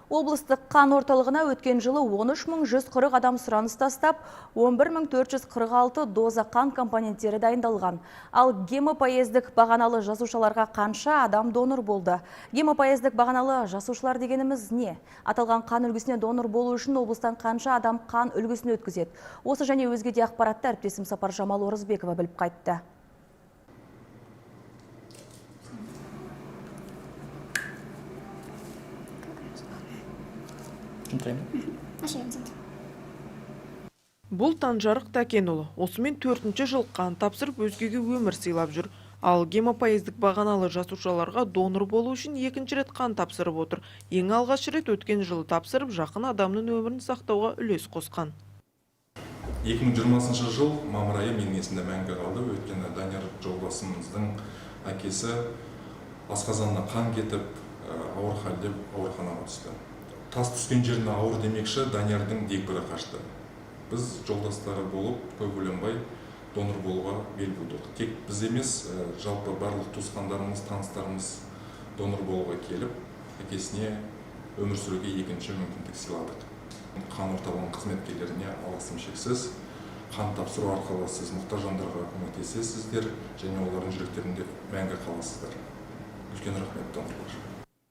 Облыстық қан орталығына өткен жылы 13.140 адам сұраныс тастап, 11.446 доза қан компоненттері дайындалған. Ал гемопоездік бағаналы жасушаларға қанша адам донор болды? Гемопоездік бағаналы жасушалар дегеніміз не? Аталған қан үлгісіне донор болу үшін облыстан қанша адам қан үлгісін өткізеді? Осы және өзге де ақпаратты әріптесім Сапаржамал Орызбекова біліп қайтты. Бұл Танжарық Тәкенұлы. Осымен 4-ші жыл қан тапсырып, өзгеге өмір сыйлап жүр. Ал гемопоездік бағаналы жасушаларға донор болу үшін 2-ші рет қан тапсырып отыр. Ең алғаш рет өткен жылы тапсырып, жақын адамның өмірін сақтауға үлес қосқан. 2020 жыл мамыр айы менің есімде мәңгі қалды. Өйткені Данияр жолдасымыздың әкесі асқазанына қан кетіп, ауыр халде ауруханаға түсті. Тас түскен жеріне ауыр демекші Даниярдың дегбірі қашты. Біз жолдастары болып, көп ойланбай донор болуға бел будық. Тек біз емес, жалпы барлық туысқандарымыз, таныстарымыз донор болуға келіп, әкесіне өмір сүруге 2-ші мүмкіндік сыйладық. Қан орталығының қызметкерлеріне алғысым шексіз. Қан тапсыру арқылы сіз мұқтаж жандарға көмектесесіздер және олардың жүректерінде мәңгі қаласыздар. Үлкен рахмет донорлар.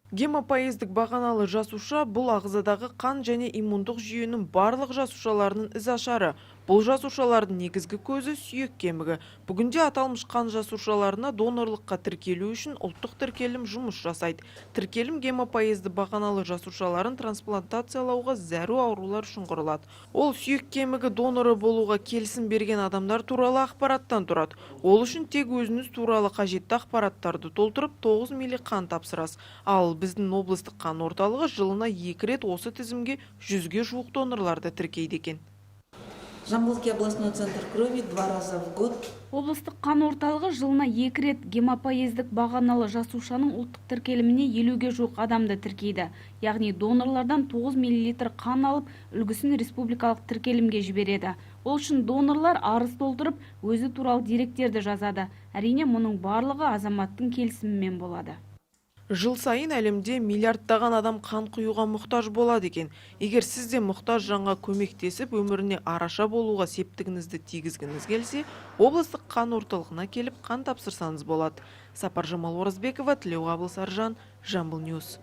Гемопоездік бағаналы жасуша бұл ағзадағы қан және иммундық жүйенің барлық жасушаларының ізашары. Бұл жасушалардың негізгі көзі сүйек кемігі. Бүгінде аталмыш қан жасушаларына донорлыққа тіркелу үшін ұлттық тіркелім жұмыс жасайды. Тіркелім гемопоезді бағаналы жасушаларын трансплантациялауға зәру аурулар үшін құрылады. Ол сүйек кемігі доноры болуға келісім берген адамдар туралы ақпараттан тұрады. Ол үшін тек өзіңіз туралы қажетті ақпараттарды толтырып 9 мл қан тапсырасыз. Ал біздің облыстық қан орталығы жылына 2 рет осы тізімге 100-ге жуық донорларды тіркейді екен. Жамбылский областной центр крови 2 раза в год. Облыстық қан орталығы жылына 2 рет гемопоездік бағаналы жасушаның ұлттық тіркеліміне 50-ге жуық адамды тіркейді. Яғни донорлардан 9 мл қан алып, үлгісін республикалық тіркелімге жібереді. Ол үшін донорлар арыз толтырып, өзі туралы деректерді жазады. Әрине, мұның барлығы азаматтың келісімімен болады. Жыл сайын әлемде миллиардтаған адам қан құюға мұқтаж болады екен. Егер сіз де мұқтаж жанға көмектесіп, өміріне араша болуға септігіңізді тигізгіңіз келсе, облыстық қан орталығына келіп қан тапсырсаңыз болады. Сапаржамал Орызбекова, Тілеуғабыл Саржан, Жамбыл Ньюс.